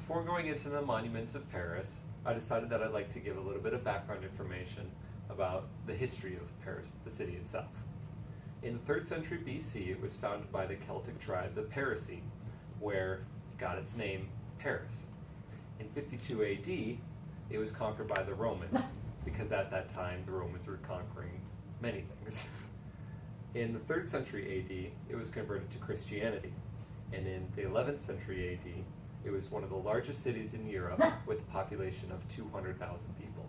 Before going into the monuments of Paris, I decided that I'd like to give a little bit of background information about the history of Paris, the city itself. In the 3rd century BC, it was founded by the Celtic tribe, the Parisii, where it got its name, Paris. In 52 AD, it was conquered by the Romans, because at that time the Romans were conquering many things. In the 3rd century AD, it was converted to Christianity, and in the 11th century AD, it was one of the largest cities in Europe with a population of 200,000 people.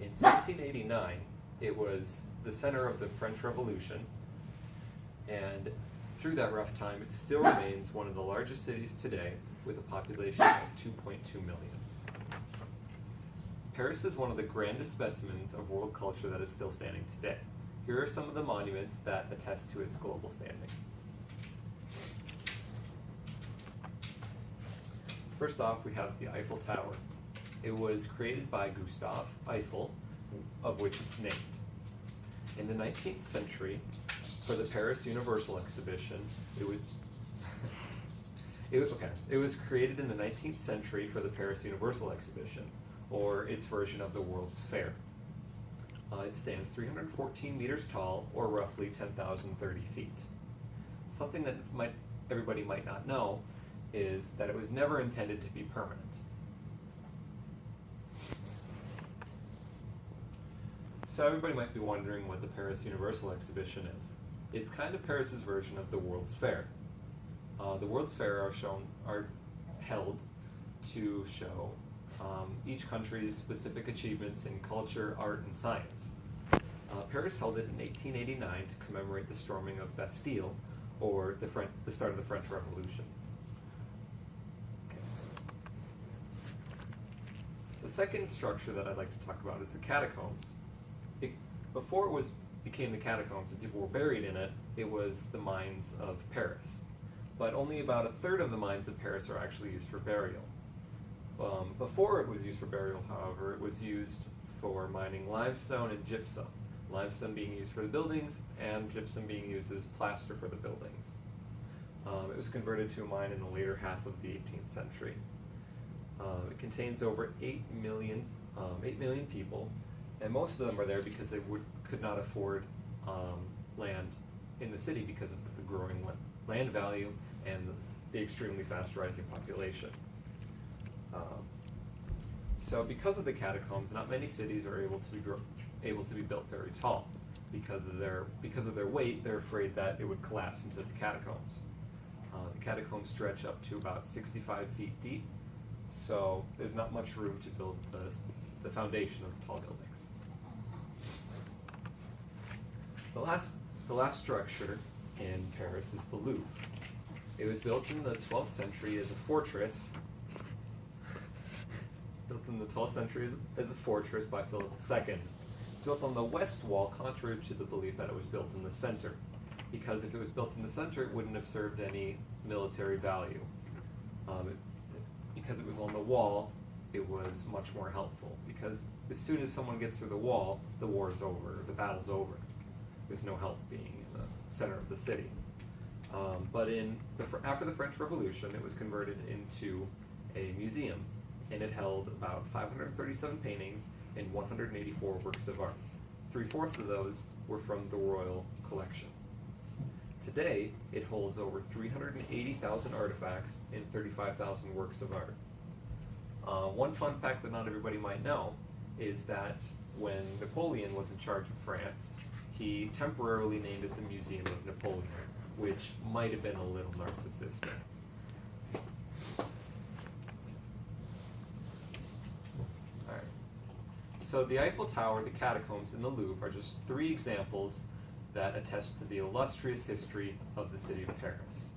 In 1789, it was the center of the French Revolution, and through that rough time, it still remains one of the largest cities today with a population of 2.2 million. Paris is one of the grandest specimens of world culture that is still standing today. Here are some of the monuments that attest to its global standing. First off, we have the Eiffel Tower. It was created by Gustave Eiffel, of which it's named. In the 19th century, for the Paris Universal Exhibition, it was created in the 19th century for the Paris Universal Exhibition, or its version of the World's Fair. It stands 314 meters tall, or roughly 10,030 feet. Something that everybody might not know is that it was never intended to be permanent. So everybody might be wondering what the Paris Universal Exhibition is. It's kind of Paris's version of the World's Fair. The World's Fair are held to show each country's specific achievements in culture, art, and science. Paris held it in 1889 to commemorate the storming of Bastille, or the start of the French Revolution. The second structure that I'd like to talk about is the catacombs. Before it became the catacombs and people were buried in it, it was the mines of Paris. But only about a third of the mines of Paris are actually used for burial. Before it was used for burial, however, it was used for mining limestone and gypsum. Limestone being used for the buildings and gypsum being used as plaster for the buildings. It was converted to a mine in the later half of the 18th century. It contains over 8 million people, and most of them are there because they could not afford land in the city because of the growing land value and the extremely fast rising population. So because of the catacombs, not many cities are able to be built very tall. Because of their weight, they're afraid that it would collapse into the catacombs. The catacombs stretch up to about 65 feet deep, so there's not much room to build the foundation of tall buildings. The last structure in Paris is the Louvre. It was built in the 12th century as a fortress. By Philip II. Built on the west wall, contrary to the belief that it was built in the center. Because if it was built in the center, it wouldn't have served any military value. Because it was on the wall, it was much more helpful. Because as soon as someone gets through the wall, the war is over, the battle's over. There's no help being in the center of the city. But after the French Revolution, it was converted into a museum, and it held about 537 paintings and 184 works of art. 3/4 of those were from the royal collection. Today, it holds over 380,000 artifacts and 35,000 works of art. One fun fact that not everybody might know is that when Napoleon was in charge of France, he temporarily named it the Museum of Napoleon, which might have been a little narcissistic. Alright. So the Eiffel Tower, the catacombs, and the Louvre are just 3 examples that attest to the illustrious history of the city of Paris.